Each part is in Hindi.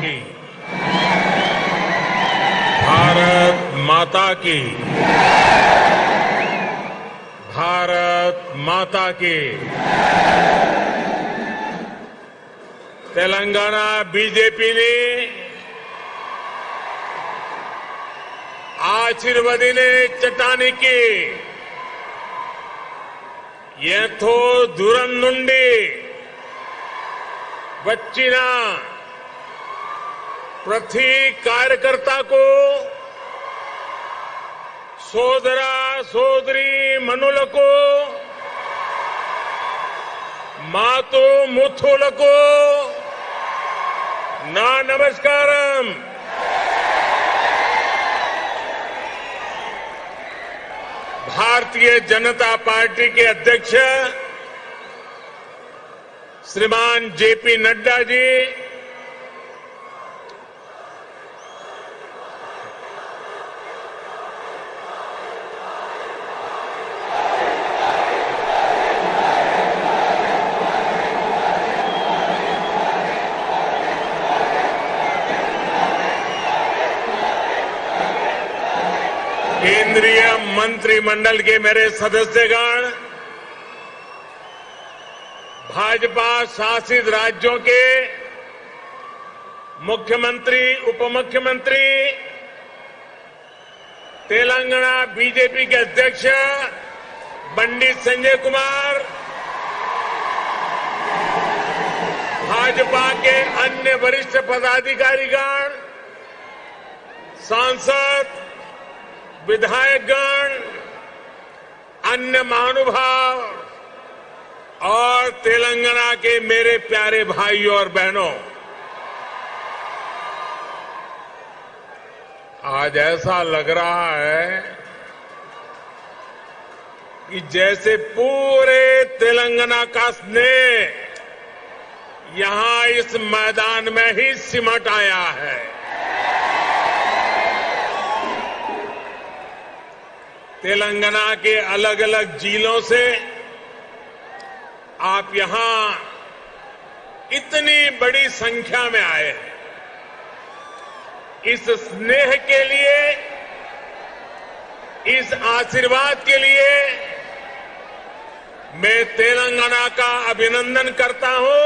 की, भारत माता की, भारत माता की। तेलंगाना बीजेपी ने ఆశీర్వదినే చట్టానికి ఎంతో దూరం నుండి వచ్చిన ప్రతి కార్యకర్తకు సోదర సోదరి మనులకు మాతు ముత్తులకు నా నమస్కారం। भारतीय जनता पार्टी के अध्यक्ष श्रीमान जेपी नड्डा जी, केंद्रीय मंत्रिमंडल के मेरे सदस्यगण, भाजपा शासित राज्यों के मुख्यमंत्री, उपमुख्यमंत्री, तेलंगाना बीजेपी के अध्यक्ष पंडित संजय कुमार, भाजपा के अन्य वरिष्ठ पदाधिकारीगण, सांसद, विधायकगण, अन्य महानुभाव और तेलंगाना के मेरे प्यारे भाइयों और बहनों, आज ऐसा लग रहा है कि जैसे पूरे तेलंगाना का स्नेह यहां इस मैदान में ही सिमट आया है। तेलंगाना के अलग अलग जिलों से आप यहां इतनी बड़ी संख्या में आए हैं। इस स्नेह के लिए, इस आशीर्वाद के लिए मैं तेलंगाना का अभिनंदन करता हूं,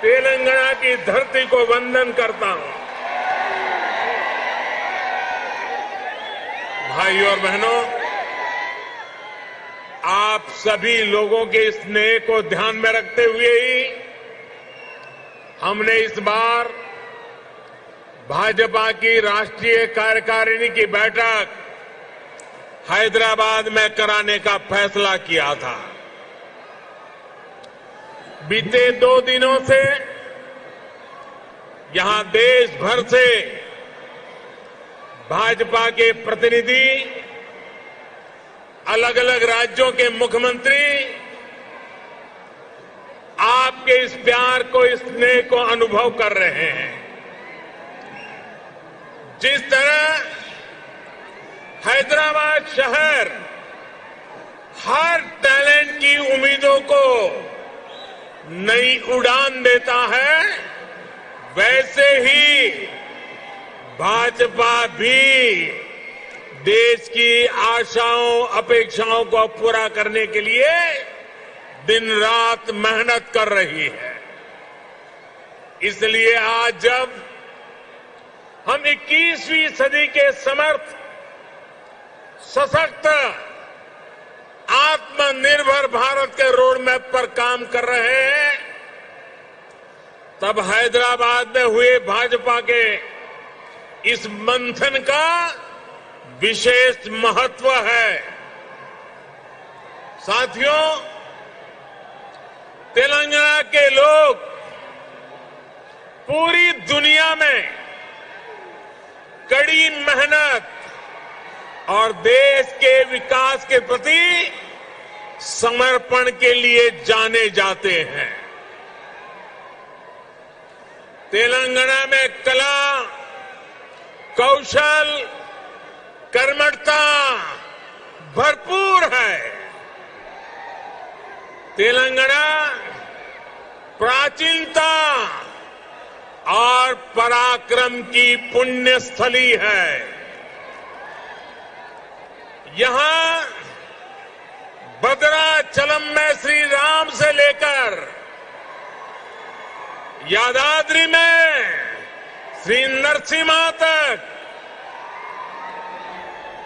तेलंगाना की धरती को वंदन करता हूं। भाइयों और बहनों, आप सभी लोगों के स्नेह को ध्यान में रखते हुए ही हमने इस बार भाजपा की राष्ट्रीय कार्यकारिणी की बैठक हैदराबाद में कराने का फैसला किया था। बीते 2 दिनों से यहां देश भर से भाजपा के प्रतिनिधि, अलग अलग राज्यों के मुख्यमंत्री आपके इस प्यार को, इस स्नेह को अनुभव कर रहे हैं। जिस तरह हैदराबाद शहर हर टैलेंट की उम्मीदों को नई उड़ान देता है, वैसे ही भाजपा भी देश की आशाओं, अपेक्षाओं को पूरा करने के लिए दिन रात मेहनत कर रही है। इसलिए आज जब हम 21वीं सदी के समर्थ, सशक्त, आत्मनिर्भर भारत के रोड मैप पर काम कर रहे हैं, तब हैदराबाद में हुए भाजपा के इस मंथन का विशेष महत्व है। साथियों, तेलंगाना के लोग पूरी दुनिया में कड़ी मेहनत और देश के विकास के प्रति समर्पण के लिए जाने जाते हैं। तेलंगाना में कला, कौशल, कर्मठता भरपूर है। तेलंगाना प्राचीनता और और पराक्रम की पुण्य स्थली है। यहां भद्राचलम में श्री राम से लेकर यादाद्री में श्री नरसिम्हा तक,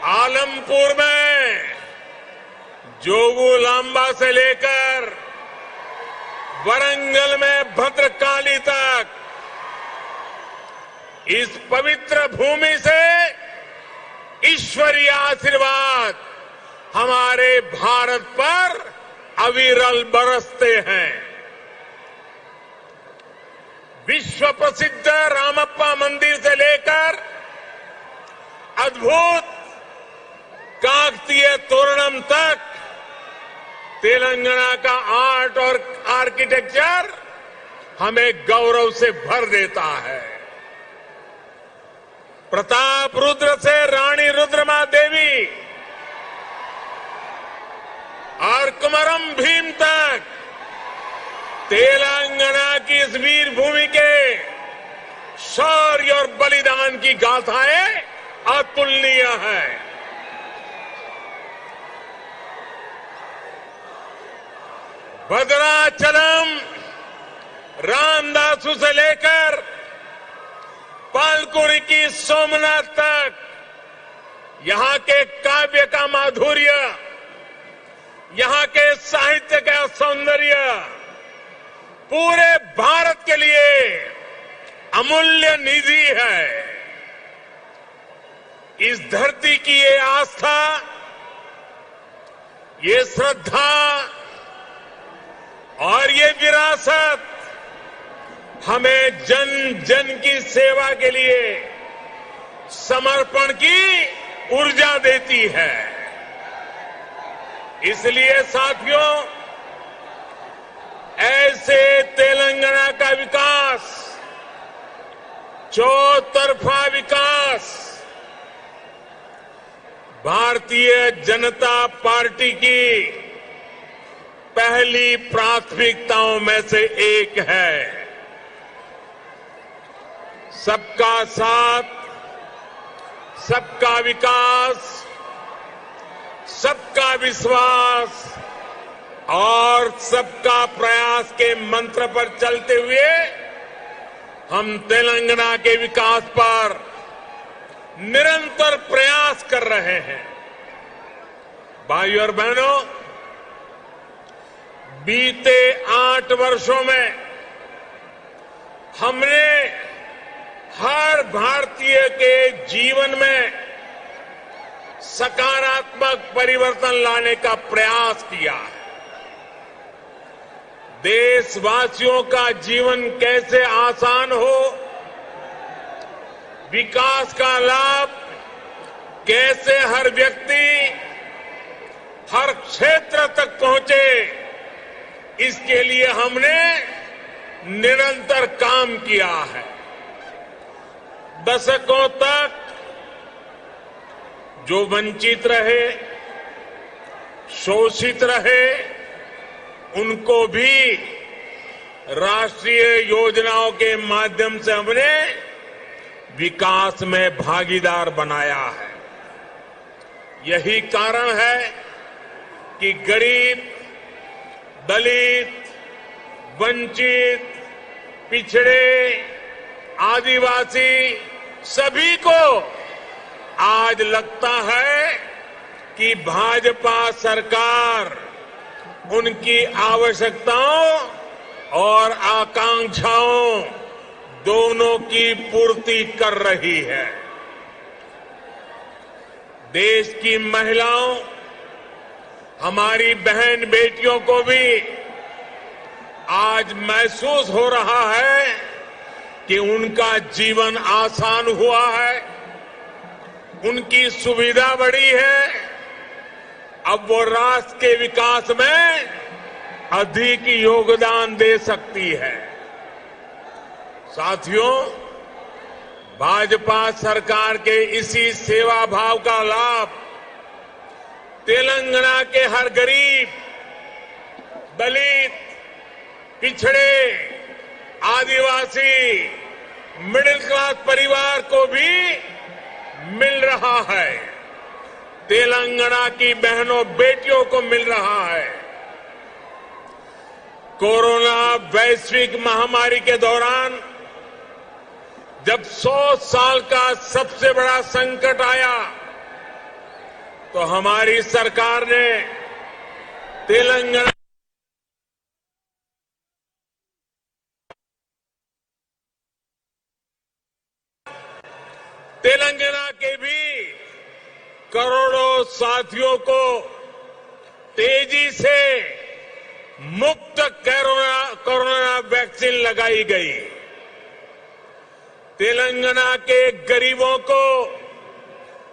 आलमपुर में जोगुलांबा से लेकर वरंगल में भद्रकाली तक, इस पवित्र भूमि से ईश्वरीय आशीर्वाद हमारे भारत पर अविरल बरसते हैं। विश्व प्रसिद्ध रामप्पा मंदिर से लेकर अद्भुत काकतीय तोरणम तक तेलंगाना का आर्ट और आर्किटेक्चर हमें गौरव से भर देता है। प्रताप रुद्र से रानी रुद्रमा देवी और कुमरम भीम तक तेलंगाना की इस वीर भूमि के शौर्य और बलिदान की गाथाएं अतुलनीय है। भद्राचलम रामदासु से लेकर पालकुरी की सोमनाथ तक यहां के काव्य का माधुर्य, यहां के साहित्य का सौंदर्य पूरे भारत के लिए अमूल्य निधि है। इस धरती की ये आस्था, ये श्रद्धा और ये विरासत हमें जन जन की सेवा के लिए समर्पण की ऊर्जा देती है। इसलिए साथियों, ऐसे तेलंगाना का विकास, चौतरफा विकास भारतीय जनता पार्टी की पहली प्राथमिकताओं में से एक है। सबका साथ, सबका विकास, सबका विश्वास और सबका प्रयास के मंत्र पर चलते हुए हम तेलंगाना के विकास पर निरंतर प्रयास कर रहे हैं। भाइयों और बहनों, बीते 8 वर्षों में हमने हर भारतीय के जीवन में सकारात्मक परिवर्तन लाने का प्रयास किया है। देशवासियों का जीवन कैसे आसान हो, विकास का लाभ कैसे हर व्यक्ति, हर क्षेत्र तक पहुंचे, इसके लिए हमने निरंतर काम किया है। दशकों तक जो वंचित रहे, शोषित रहे, उनको भी राष्ट्रीय योजनाओं के माध्यम से हमने विकास में भागीदार बनाया है। यही कारण है कि गरीब, दलित, वंचित, पिछड़े, आदिवासी सभी को आज लगता है कि भाजपा सरकार उनकी आवश्यकताओं और आकांक्षाओं दोनों की पूर्ति कर रही है। देश की महिलाओं, हमारी बहन बेटियों को भी आज महसूस हो रहा है कि उनका जीवन आसान हुआ है, उनकी सुविधा बढ़ी है। अब वो राष्ट्र के विकास में अधिक योगदान दे सकती है। साथियों, भाजपा सरकार के इसी सेवा भाव का लाभ तेलंगाना के हर गरीब, दलित, पिछड़े, आदिवासी, मिडिल क्लास परिवार को भी मिल रहा है, तेलंगाना की बहनों बेटियों को मिल रहा है। कोरोना वैश्विक महामारी के दौरान जब 100 साल का सबसे बड़ा संकट आया तो हमारी सरकार ने तेलंगाना के भी करोड़ों साथियों को तेजी से मुफ्त कोरोना वैक्सीन लगाई गई। तेलंगाना के गरीबों को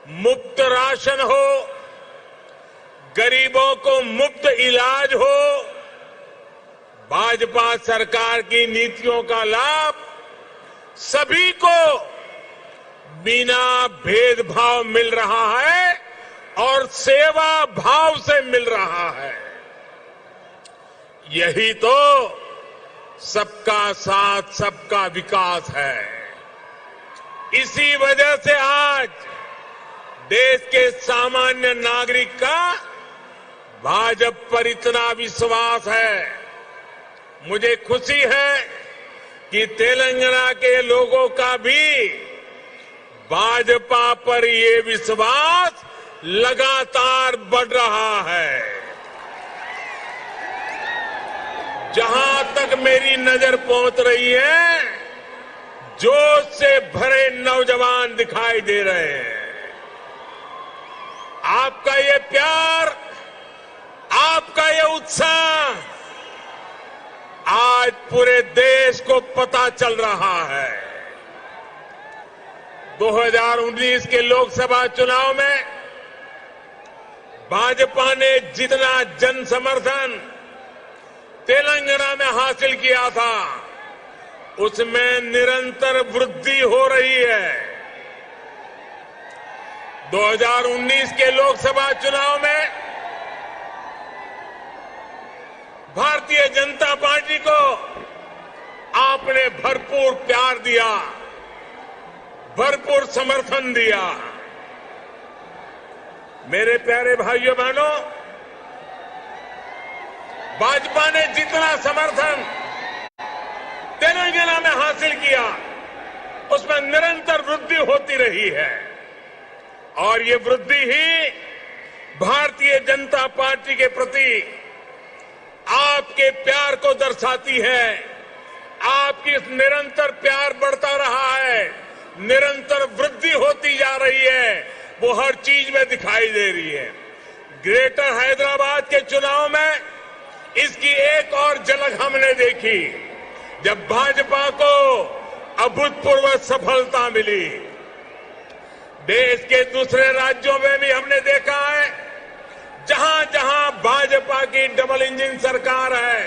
मुफ्त राशन हो, गरीबों को मुफ्त इलाज हो, भाजपा सरकार की नीतियों का लाभ सभी को बिना भेदभाव मिल रहा है और सेवा भाव से मिल रहा है। यही तो सबका साथ सबका विकास है। इसी वजह से आज देश के सामान्य नागरिक का भाजपा पर इतना विश्वास है। मुझे खुशी है कि तेलंगाना के लोगों का भी भाजपा पर ये विश्वास लगातार बढ़ रहा है। जहां तक मेरी नजर पहुंच रही है, जोश से भरे नौजवान दिखाई दे रहे हैं। आपका ये प्यार, आपका ये उत्साह आज पूरे देश को पता चल रहा है। 2019 के लोकसभा चुनाव में भाजपा ने जितना जन समर्थन तेलंगाना में हासिल किया था, उसमें निरंतर वृद्धि हो रही है। 2019 के लोकसभा चुनाव में भारतीय जनता पार्टी को आपने भरपूर प्यार दिया, भरपूर समर्थन दिया। मेरे प्यारे भाइयों बहनों, भाजपा ने जितना समर्थन तेलंगाना में हासिल किया, उसमें निरंतर वृद्धि होती रही है और ये वृद्धि ही भारतीय जनता पार्टी के प्रति आपके प्यार को दर्शाती है। आपकी इस निरंतर प्यार बढ़ता रहा है, निरंतर वृद्धि होती जा रही है, वो हर चीज में दिखाई दे रही है। ग्रेटर हैदराबाद के चुनाव में इसकी एक और झलक हमने देखी, जब भाजपा को अभूतपूर्व सफलता मिली। देश के दूसरे राज्यों में भी हमने देखा है, जहां जहां भाजपा की डबल इंजन सरकार है,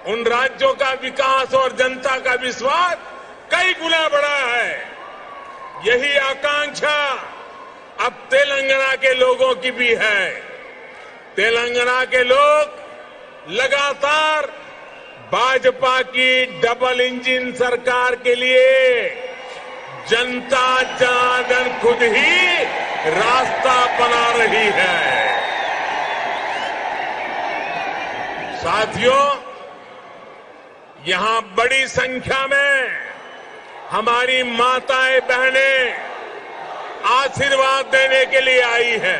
उन राज्यों का विकास और जनता का विश्वास कई गुना बढ़ा है। यही आकांक्षा अब तेलंगाना के लोगों की भी है। तेलंगाना के लोग लगातार भाजपा की डबल इंजन सरकार के लिए जनता जनार्दन खुद ही रास्ता बना रही है। साथियों, यहां बड़ी संख्या में हमारी माताएं बहनें आशीर्वाद देने के लिए आई है।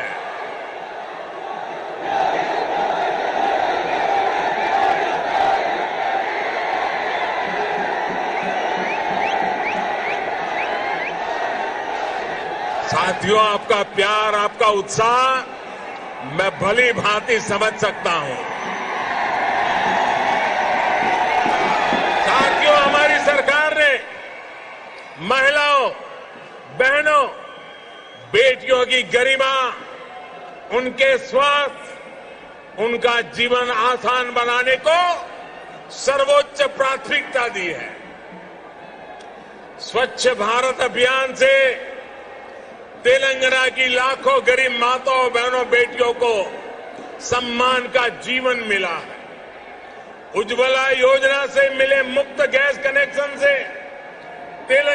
साथियों, आपका प्यार, आपका उत्साह मैं भली भांति समझ सकता हूं। साथियों, हमारी सरकार ने महिलाओं, बहनों, बेटियों की गरिमा, उनके स्वास्थ्य, उनका जीवन आसान बनाने को सर्वोच्च प्राथमिकता दी है। स्वच्छ भारत अभियान से तेलंगाना की लाखों गरीब माताओं, बहनों, बेटियों को सम्मान का जीवन मिला है। उज्ज्वला योजना से मिले मुफ्त गैस कनेक्शन से तेलंगाना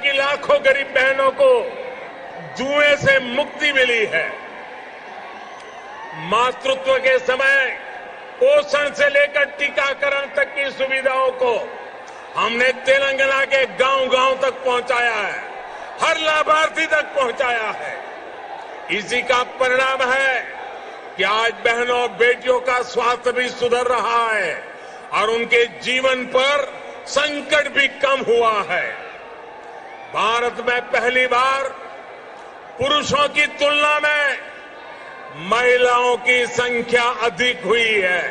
की लाखों गरीब बहनों को जुए से मुक्ति मिली है। मातृत्व के समय पोषण से लेकर टीकाकरण तक की सुविधाओं को हमने तेलंगाना के गांव-गांव तक पहुंचाया है, हर लाभार्थी तक पहुंचाया है। इसी का परिणाम है कि आज बहनों बेटियों का स्वास्थ्य भी सुधर रहा है और उनके जीवन पर संकट भी कम हुआ है। भारत में पहली बार पुरुषों की तुलना में महिलाओं की संख्या अधिक हुई है।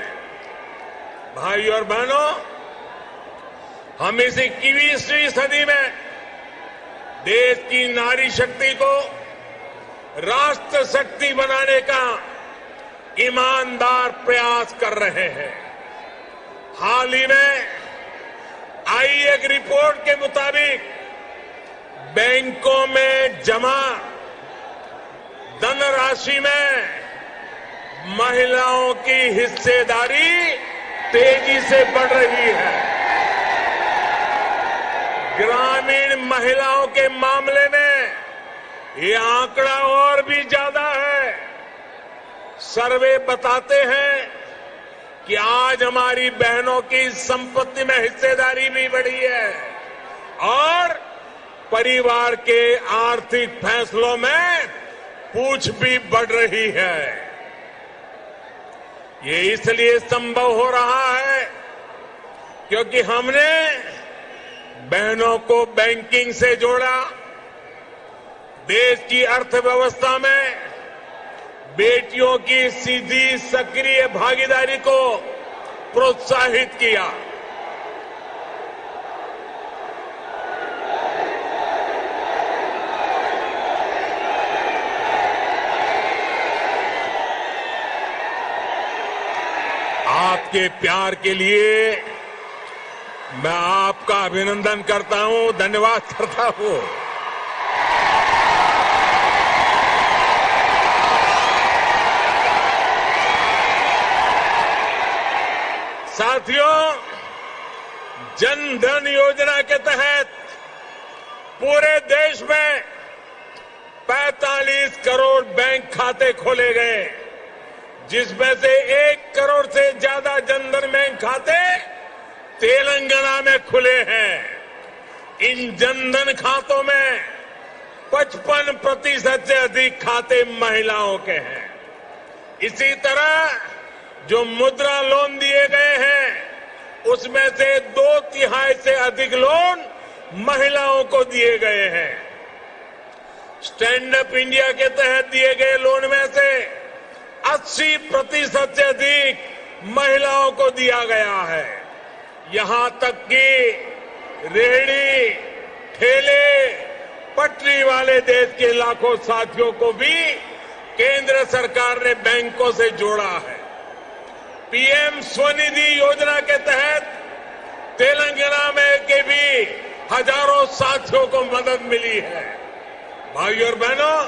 भाइयों और बहनों, हम इस 21वीं सदी में देश की नारी शक्ति को राष्ट्र शक्ति बनाने का ईमानदार प्रयास कर रहे हैं। हाल ही में आई एक रिपोर्ट के मुताबिक बैंकों में जमा धनराशि में महिलाओं की हिस्सेदारी तेजी से बढ़ रही है। ग्रामीण महिलाओं के मामले में ये आंकड़ा और भी ज्यादा है। सर्वे बताते हैं कि आज हमारी बहनों की संपत्ति में हिस्सेदारी भी बढ़ी है और परिवार के आर्थिक फैसलों में पूछ भी बढ़ रही है। ये इसलिए संभव हो रहा है क्योंकि हमने बहनों को बैंकिंग से जोड़ा, देश की अर्थव्यवस्था में बेटियों की सीधी सक्रिय भागीदारी को प्रोत्साहित किया। आपके प्यार के लिए मैं आपका अभिनंदन करता हूं, धन्यवाद करता हूं। साथियों, जन धन योजना के तहत पूरे देश में 45 करोड़ बैंक खाते खोले गए, जिसमें से 1 करोड़ से ज्यादा जनधन बैंक खाते तेलंगाना में खुले हैं। इन जनधन खातों में 55% से अधिक खाते महिलाओं के हैं। इसी तरह जो मुद्रा लोन दिए गए हैं उसमें से 2/3 से अधिक लोन महिलाओं को दिए गए हैं। स्टैंड अप इंडिया के तहत दिए गए लोन में से 80% से अधिक महिलाओं को दिया गया है। यहां तक कि रेहड़ी, ठेले, पटरी वाले देश के लाखों साथियों को भी केंद्र सरकार ने बैंकों से जोड़ा है। पीएम स्वनिधि योजना के तहत तेलंगाना में के भी हजारों साथियों को मदद मिली है। भाइयों और बहनों,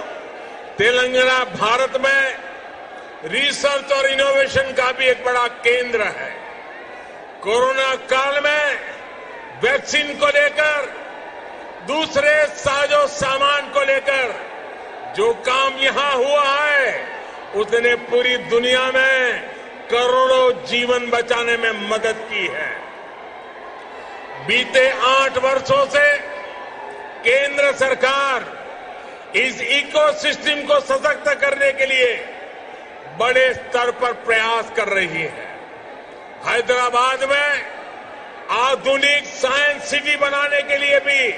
तेलंगाना भारत में रिसर्च और इनोवेशन का भी एक बड़ा केंद्र है। कोरोना काल में वैक्सीन को लेकर, दूसरे साजो सामान को लेकर जो काम यहां हुआ है उसने पूरी दुनिया में करोड़ों जीवन बचाने में मदद की है। बीते 8 वर्षों से केंद्र सरकार इस इकोसिस्टम को सशक्त करने के लिए बड़े स्तर पर प्रयास कर रही है। हैदराबाद में आधुनिक साइंस सिटी बनाने के लिए भी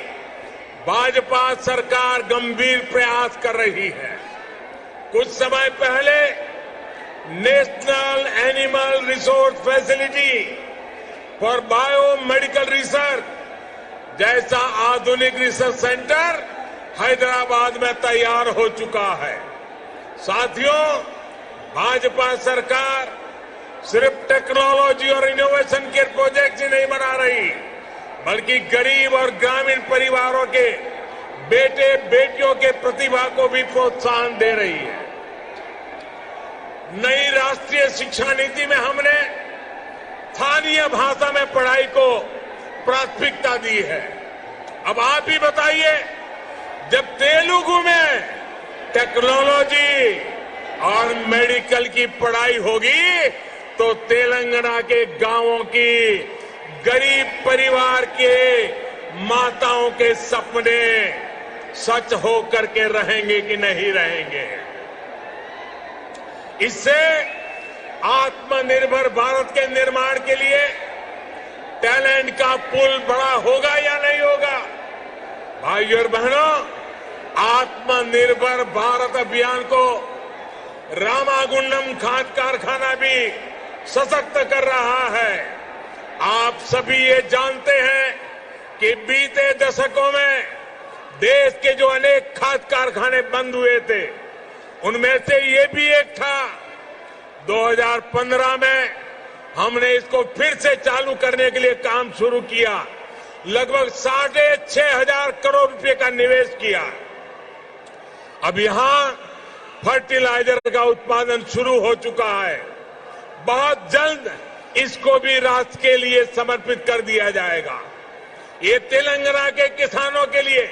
भाजपा सरकार गंभीर प्रयास कर रही है। कुछ समय पहले national animal resource facility for biomedical research जैसा आधुनिक रिसर्च सेंटर हैदराबाद में तैयार हो चुका है। साथियों, भाजपा सरकार सिर्फ टेक्नोलॉजी और इनोवेशन के प्रोजेक्ट ही नहीं बना रही, बल्कि गरीब और ग्रामीण परिवारों के बेटे बेटियों के प्रतिभा को भी प्रोत्साहन दे रही है। नई राष्ट्रीय शिक्षा नीति में हमने स्थानीय भाषा में पढ़ाई को प्राथमिकता दी है। अब आप ही बताइए, जब तेलुगु में टेक्नोलॉजी और मेडिकल की पढ़ाई होगी तो तेलंगाना के गांवों की गरीब परिवार के माताओं के सपने सच हो करके रहेंगे कि नहीं रहेंगे। इससे आत्मनिर्भर भारत के निर्माण के लिए टैलेंट का पुल बड़ा होगा या नहीं होगा? भाइयों और बहनों, आत्मनिर्भर भारत अभियान को रामागुंडम खाद कारखाना भी सशक्त कर रहा है। आप सभी ये जानते हैं कि बीते दशकों में देश के जो अनेक खाद कारखाने बंद हुए थे, उनमें से ये भी एक था। 2015 में हमने इसको फिर से चालू करने के लिए काम शुरू किया। लगभग 6,500 करोड़ रुपए का निवेश किया। अब यहां फर्टिलाइजर का उत्पादन शुरू हो चुका है। बहुत जल्द इसको भी राष्ट्र के लिए समर्पित कर दिया जाएगा। ये तेलंगाना के किसानों के लिए,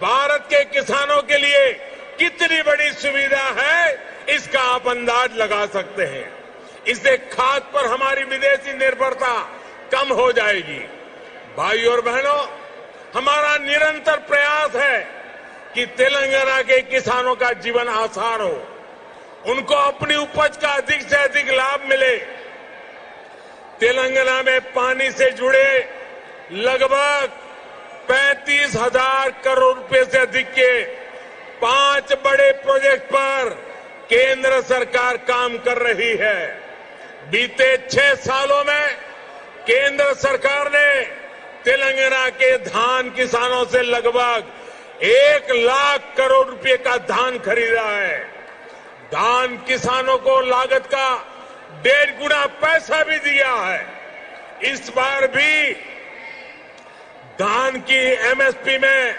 भारत के किसानों के लिए कितनी बड़ी सुविधा है, इसका आप अंदाज लगा सकते हैं। इससे खाद पर हमारी विदेशी निर्भरता कम हो जाएगी। भाइयों और बहनों, हमारा निरंतर प्रयास है कि तेलंगाना के किसानों का जीवन आसान हो, उनको अपनी उपज का अधिक से अधिक लाभ मिले। तेलंगाना में पानी से जुड़े लगभग 35,000 करोड़ रुपए से अधिक के 5 बड़े प्रोजेक्ट पर केंद्र सरकार काम कर रही है। बीते 6 सालों में केंद्र सरकार ने तेलंगाना के धान किसानों से लगभग 1 लाख करोड़ रुपए का धान खरीदा है। धान किसानों को लागत का 1.5 गुना पैसा भी दिया है। इस बार भी धान की एमएसपी में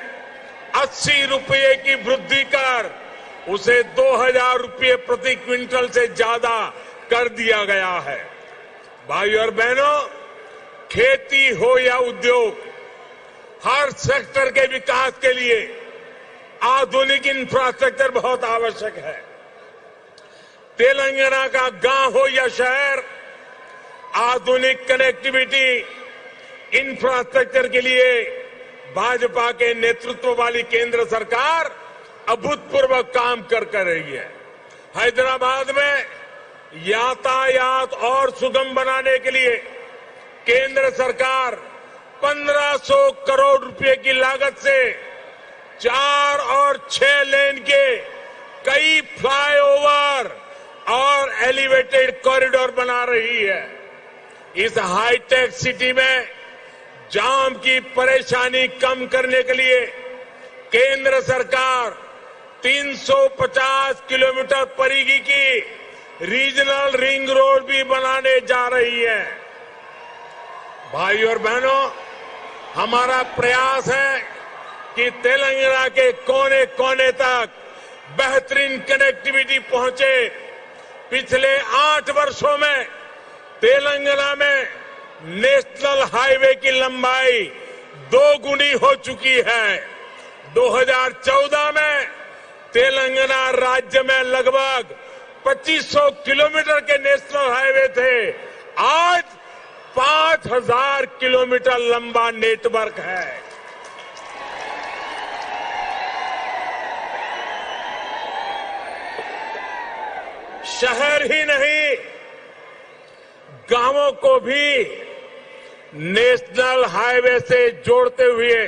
80 रुपये की वृद्धि कर उसे 2,000 रुपये प्रति क्विंटल से ज्यादा कर दिया गया है। भाइयों और बहनों, खेती हो या उद्योग, हर सेक्टर के विकास के लिए आधुनिक इंफ्रास्ट्रक्चर बहुत आवश्यक है। तेलंगाना का गांव हो या शहर, आधुनिक कनेक्टिविटी इंफ्रास्ट्रक्चर के लिए भाजपा के नेतृत्व वाली केंद्र सरकार अभूतपूर्व काम कर रही है। हैदराबाद में यातायात और सुगम बनाने के लिए केंद्र सरकार 1,500 करोड़ रुपए की लागत से 4 और 6 लेन के कई फ्लाईओवर और एलिवेटेड कॉरिडोर बना रही है। इस हाईटेक सिटी में जाम की परेशानी कम करने के लिए केंद्र सरकार 350 किलोमीटर परिधि की रीजनल रिंग रोड भी बनाने जा रही है। भाइयों और बहनों, हमारा प्रयास है कि तेलंगाना के कोने कोने तक बेहतरीन कनेक्टिविटी पहुंचे। पिछले 8 वर्षों में तेलंगाना में नेशनल हाईवे की लंबाई 2 गुनी हो चुकी है। 2014 में तेलंगाना राज्य में लगभग 2500 किलोमीटर के नेशनल हाईवे थे। आज 5,000 किलोमीटर लंबा नेटवर्क है। शहर ही नहीं, गांवों को भी नेशनल हाईवे से जोड़ते हुए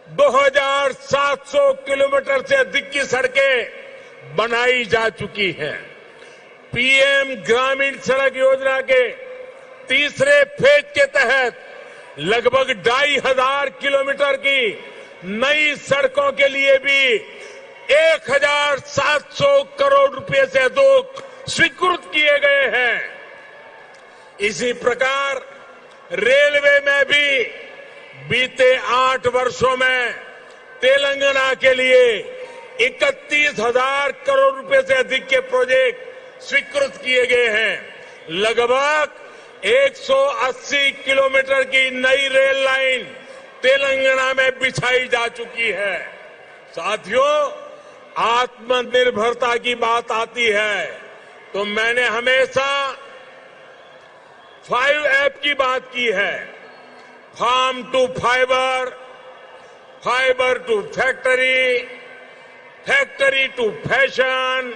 2,700 किलोमीटर से अधिक की सड़कें बनाई जा चुकी हैं। पीएम ग्रामीण सड़क योजना के तीसरे फेज के तहत लगभग 2,500 किलोमीटर की नई सड़कों के लिए भी 1,700 करोड़ रुपए से अधिक स्वीकृत किए गए हैं। इसी प्रकार रेलवे में भी बीते 8 वर्षों में तेलंगाना के लिए 31,000 करोड़ रुपए से अधिक के प्रोजेक्ट स्वीकृत किए गए हैं। लगभग 180 किलोमीटर की नई रेल लाइन तेलंगाना में बिछाई जा चुकी है। साथियों, आत्मनिर्भरता की बात आती है तो मैंने हमेशा 5F की बात की है। Farm to fibre, fibre to factory, factory to fashion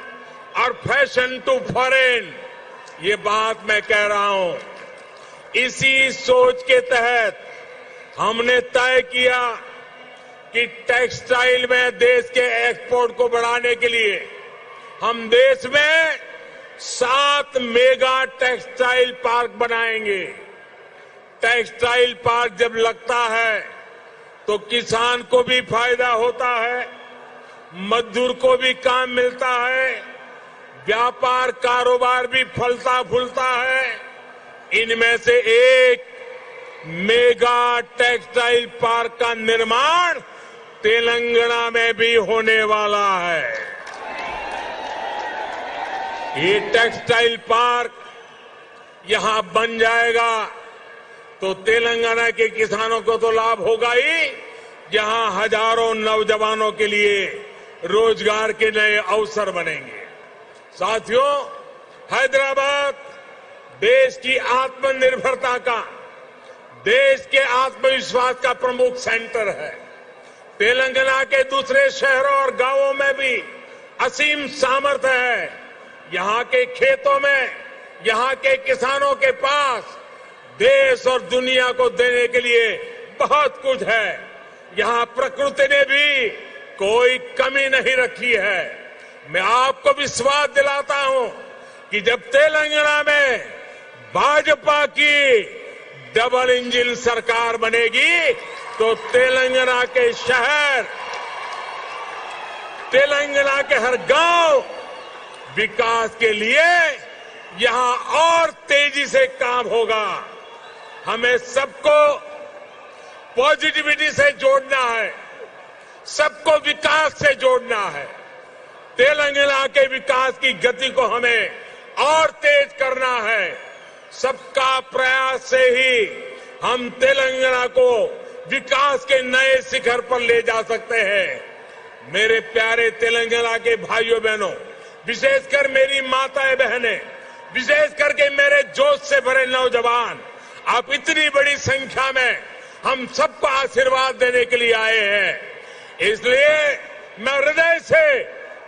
और फैशन टू फॉरेन। ये बात मैं कह रहा हूं। इसी सोच के तहत हमने तय किया कि टेक्सटाइल में देश के एक्सपोर्ट को बढ़ाने के लिए हम देश में 7 मेगा टेक्सटाइल पार्क बनाएंगे। टेक्सटाइल पार्क जब लगता है तो किसान को भी फायदा होता है, मजदूर को भी काम मिलता है, व्यापार कारोबार भी फलता फूलता है। इनमें से एक मेगा टेक्सटाइल पार्क का निर्माण तेलंगाना में भी होने वाला है। ये टेक्सटाइल पार्क यहां बन जाएगा तो तेलंगाना के किसानों को तो लाभ होगा ही, जहां हजारों नौजवानों के लिए रोजगार के नए अवसर बनेंगे। साथियों, हैदराबाद देश की आत्मनिर्भरता का, देश के आत्मविश्वास का प्रमुख सेंटर है। तेलंगाना के दूसरे शहरों और गांवों में भी असीम सामर्थ्य है। यहां के खेतों में, यहां के किसानों के पास देश और दुनिया को देने के लिए बहुत कुछ है। यहां प्रकृति ने भी कोई कमी नहीं रखी है। मैं आपको विश्वास दिलाता हूं कि जब तेलंगाना में भाजपा की डबल इंजन सरकार बनेगी तो तेलंगाना के शहर, तेलंगाना के हर गांव विकास के लिए यहां और तेजी से काम होगा। हमें सबको पॉजिटिविटी से जोड़ना है, सबको विकास से जोड़ना है। तेलंगाना के विकास की गति को हमें और तेज करना है। सबका प्रयास से ही हम तेलंगाना को विकास के नए शिखर पर ले जा सकते हैं। मेरे प्यारे तेलंगाना के भाइयों बहनों, विशेषकर मेरी माताएं बहनें, विशेष करके मेरे जोश से भरे नौजवान, आप इतनी बड़ी संख्या में हम सबको आशीर्वाद देने के लिए आए हैं। इसलिए मैं हृदय से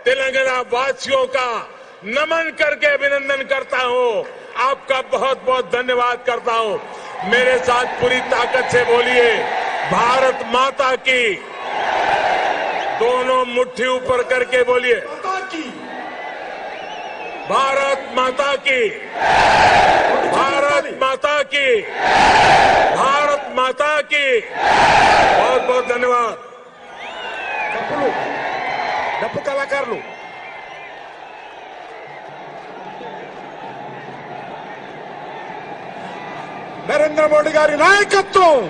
तेलंगाना वासियों का नमन करके अभिनंदन करता हूं। आपका बहुत बहुत धन्यवाद करता हूं। मेरे साथ पूरी ताकत से बोलिए, भारत माता की। दोनों मुट्ठी ऊपर करके बोलिए, भारत माता की, भारत माता की, भारत माता की। बहुत बहुत धन्यवाद। డప్పు కళాకారులు నరేంద్ర మోడీ గారి నాయకత్వం